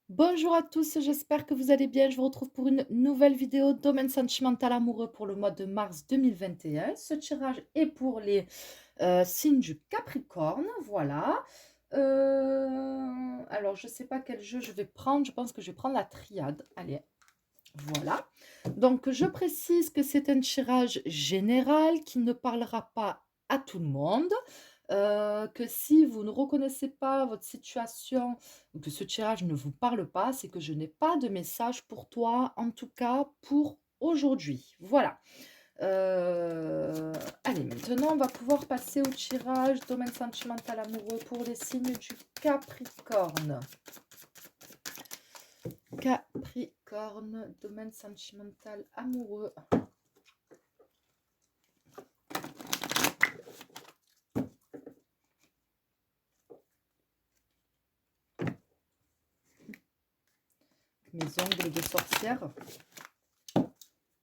Bonjour à tous, j'espère que vous allez bien. Je vous retrouve pour une nouvelle vidéo domaine sentimental amoureux pour le mois de mars 2021. Ce tirage est pour les signes du Capricorne, voilà. Alors, je ne sais pas quel jeu je vais prendre. Je pense que je vais prendre la triade. Allez, voilà. Donc, je précise que c'est un tirage général qui ne parlera pas à tout le monde. Que si vous ne reconnaissez pas votre situation ou que ce tirage ne vous parle pas, c'est que je n'ai pas de message pour toi, en tout cas pour aujourd'hui. Voilà. Allez, maintenant, on va pouvoir passer au tirage domaine sentimental amoureux pour les signes du Capricorne. Capricorne, domaine sentimental amoureux. Mes ongles de sorcière.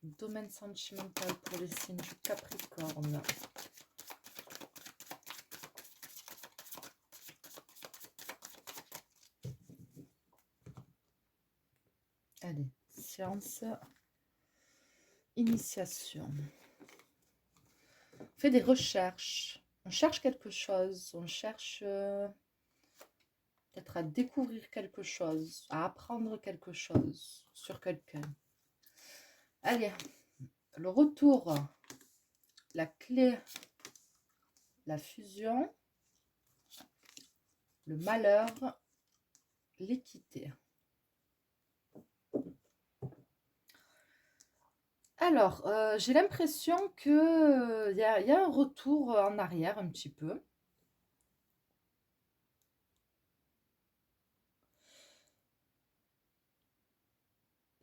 Domaine sentimental pour les signes du Capricorne. Allez, séance, initiation. On fait des recherches. On cherche quelque chose. On cherche peut-être à découvrir quelque chose, à apprendre quelque chose sur quelqu'un. Allez, le retour, la clé, la fusion, le malheur, l'équité. Alors, j'ai l'impression que y a un retour en arrière un petit peu.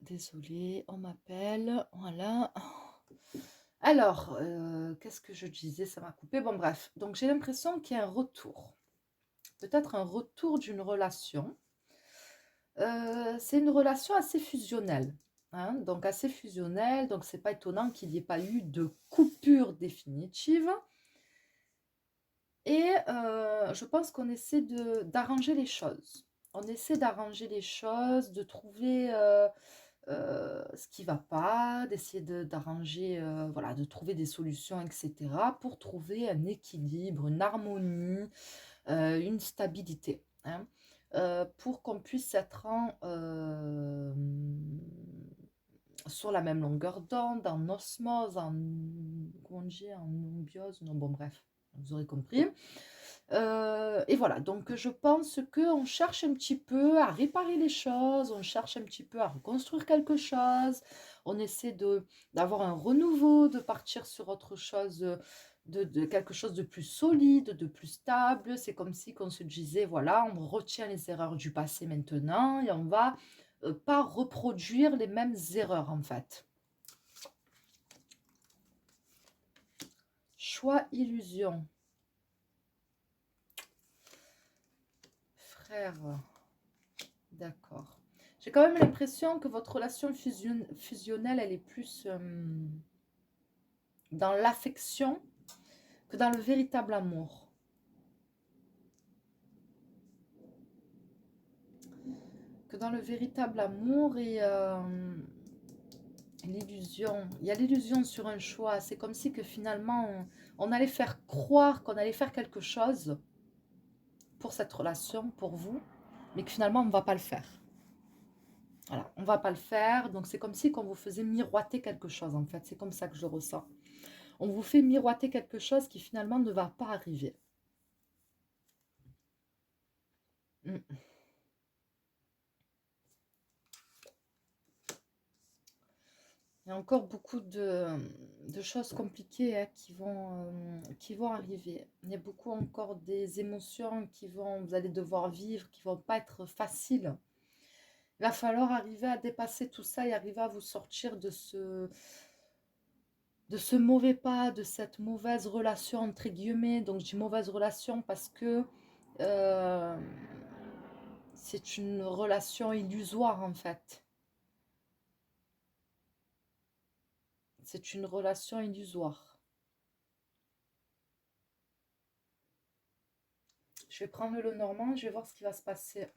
Désolée, on m'appelle. Voilà. Alors, qu'est-ce que je disais? Ça m'a coupé. Bon, bref. Donc, j'ai l'impression qu'il y a un retour. Peut-être un retour d'une relation. C'est une relation assez fusionnelle. Hein, donc, assez fusionnelle. Donc, c'est pas étonnant qu'il n'y ait pas eu de coupure définitive. Et je pense qu'on essaie d'arranger les choses. On essaie d'arranger les choses, de trouver ce qui va pas, d'essayer d'arranger, voilà, de trouver des solutions, etc., pour trouver un équilibre, une harmonie, une stabilité, hein, pour qu'on puisse être sur la même longueur d'onde, en osmose, comment on dit, en symbiose, non, bon, bref, vous aurez compris. Et voilà, donc je pense qu'on cherche un petit peu à réparer les choses, on cherche un petit peu à reconstruire quelque chose, on essaie d'avoir un renouveau, de partir sur autre chose, de quelque chose de plus solide, de plus stable. C'est comme si qu'on se disait, voilà, on retient les erreurs du passé maintenant et on va pas reproduire les mêmes erreurs en fait. Choix, illusion. Frère. D'accord. J'ai quand même l'impression que votre relation fusionnelle, elle est plus dans l'affection que dans le véritable amour. Que dans le véritable amour et l'illusion. Il y a l'illusion sur un choix. C'est comme si que finalement, on allait faire croire qu'on allait faire quelque chose pour cette relation, pour vous, mais que finalement, on ne va pas le faire. Voilà, on ne va pas le faire. Donc, c'est comme si qu'on vous faisait miroiter quelque chose, en fait. C'est comme ça que je le ressens. On vous fait miroiter quelque chose qui finalement ne va pas arriver. Mm. Il y a encore beaucoup de choses compliquées hein, qui vont arriver. Il y a beaucoup encore des émotions vous allez devoir vivre, qui vont pas être faciles. Il va falloir arriver à dépasser tout ça et arriver à vous sortir de ce mauvais pas, de cette mauvaise relation, entre guillemets. Donc, je dis mauvaise relation parce que euh, c'est une relation illusoire, en fait. C'est une relation illusoire. Je vais prendre le Normand, je vais voir ce qui va se passer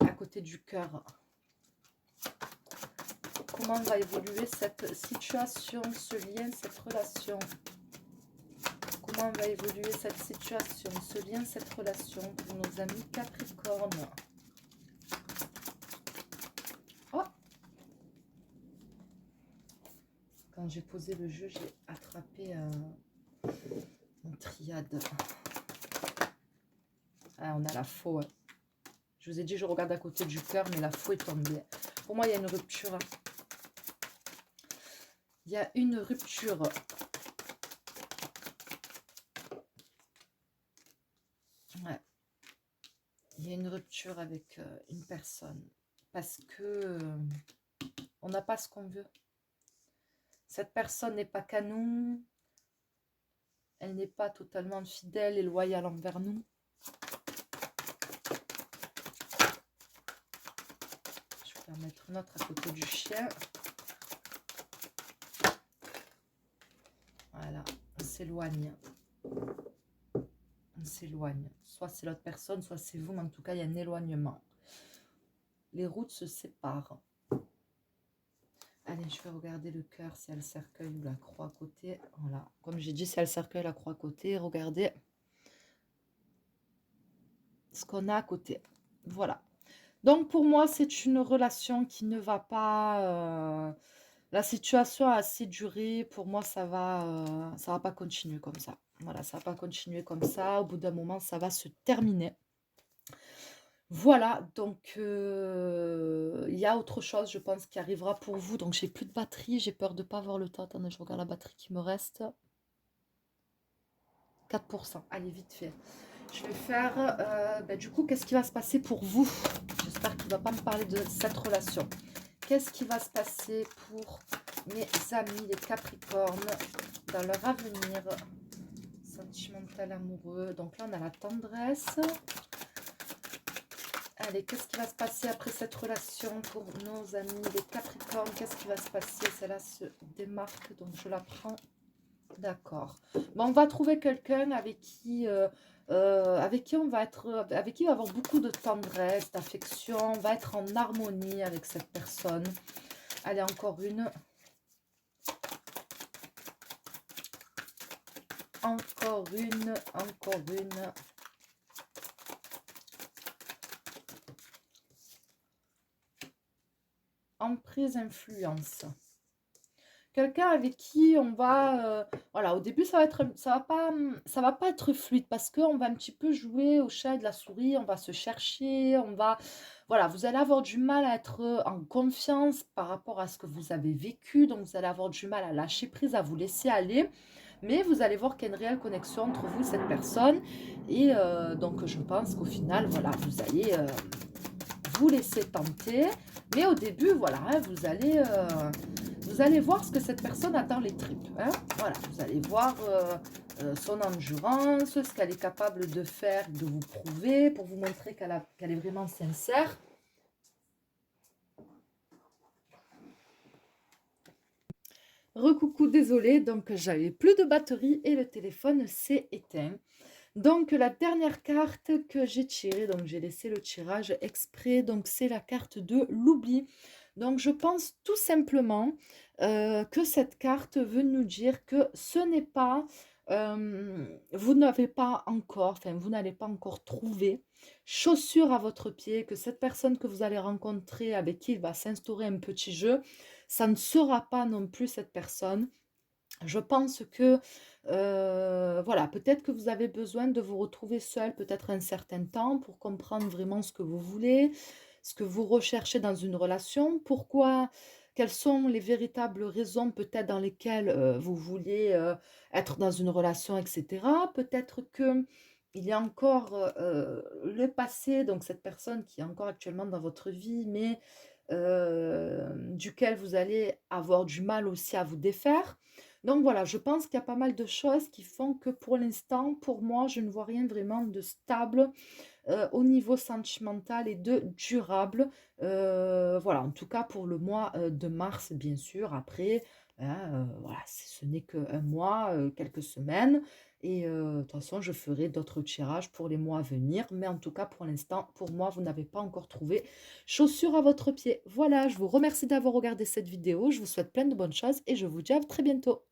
à côté du cœur. Comment va évoluer cette situation, ce lien, cette relation? Comment va évoluer cette situation, ce lien, cette relation pour nos amis Capricorne? Oh! Quand j'ai posé le jeu, j'ai attrapé une triade. Ah, on a la faux. Hein. Je vous ai dit, je regarde à côté du cœur, mais la faux est tombée. Pour moi, il y a une rupture. Il y a une rupture. Ouais. Il y a une rupture avec une personne. Parce que on n'a pas ce qu'on veut. Cette personne n'est pas qu'à nous. Elle n'est pas totalement fidèle et loyale envers nous. Je vais en mettre une autre à côté du chien. Voilà, on s'éloigne. On s'éloigne. Soit c'est l'autre personne, soit c'est vous, mais en tout cas, il y a un éloignement. Les routes se séparent. Allez, je vais regarder le cœur, si elle cercueil ou la croix à côté. Voilà, comme j'ai dit, si elle cercueil, la croix à côté, regardez ce qu'on a à côté. Voilà. Donc, pour moi, c'est une relation qui ne va pas... la situation a assez duré. Pour moi, ça va pas continuer comme ça. Voilà, ça va pas continuer comme ça. Au bout d'un moment, ça va se terminer. Voilà, donc il y a autre chose, je pense, qui arrivera pour vous. Donc, j'ai plus de batterie. J'ai peur de ne pas avoir le temps. Attendez, je regarde la batterie qui me reste. 4%. Allez, vite fait. Je vais faire... du coup, qu'est-ce qui va se passer pour vous? J'espère qu'il ne va pas me parler de cette relation. Qu'est-ce qui va se passer pour mes amis, les Capricornes, dans leur avenir sentimental, amoureux? Donc là, on a la tendresse. Allez, qu'est-ce qui va se passer après cette relation pour nos amis, les Capricornes? Qu'est-ce qui va se passer? Celle-là se démarque, donc je la prends. D'accord. Bon, on va trouver quelqu'un avec qui on va être, avec qui on va avoir beaucoup de tendresse, d'affection. On va être en harmonie avec cette personne. Allez, encore une. Encore une, encore une. Emprise, influence. Quelqu'un avec qui on va... voilà, au début, ça va pas être fluide parce qu'on va un petit peu jouer au chat et de la souris. On va se chercher, on va... Voilà, vous allez avoir du mal à être en confiance par rapport à ce que vous avez vécu. Donc, vous allez avoir du mal à lâcher prise, à vous laisser aller. Mais vous allez voir qu'il y a une réelle connexion entre vous et cette personne. Et donc, je pense qu'au final, voilà, vous allez vous laisser tenter. Mais au début, voilà, hein, vous allez voir ce que cette personne a dans les tripes. Hein. Voilà, vous allez voir son endurance, ce qu'elle est capable de faire, de vous prouver, pour vous montrer qu'elle est vraiment sincère. Recoucou, désolé, donc j'avais plus de batterie et le téléphone s'est éteint. Donc la dernière carte que j'ai tirée, donc j'ai laissé le tirage exprès, donc c'est la carte de l'oubli. Donc je pense tout simplement que cette carte veut nous dire que ce n'est pas, vous n'avez pas encore, enfin vous n'allez pas encore trouver chaussure à votre pied, que cette personne que vous allez rencontrer, avec qui il va s'instaurer un petit jeu, ça ne sera pas non plus cette personne. Je pense que, voilà, peut-être que vous avez besoin de vous retrouver seul, peut-être un certain temps, pour comprendre vraiment ce que vous voulez, ce que vous recherchez dans une relation, pourquoi, quelles sont les véritables raisons peut-être dans lesquelles vous vouliez être dans une relation, etc. Peut-être que il y a encore le passé, donc cette personne qui est encore actuellement dans votre vie, mais duquel vous allez avoir du mal aussi à vous défaire. Donc voilà, je pense qu'il y a pas mal de choses qui font que pour l'instant, pour moi, je ne vois rien vraiment de stable au niveau sentimental et de durable. Voilà, en tout cas pour le mois de mars, bien sûr. Après, hein, voilà, ce n'est qu'un mois, quelques semaines et de toute façon, je ferai d'autres tirages pour les mois à venir. Mais en tout cas, pour l'instant, pour moi, vous n'avez pas encore trouvé chaussure à votre pied. Voilà, je vous remercie d'avoir regardé cette vidéo. Je vous souhaite plein de bonnes choses et je vous dis à très bientôt.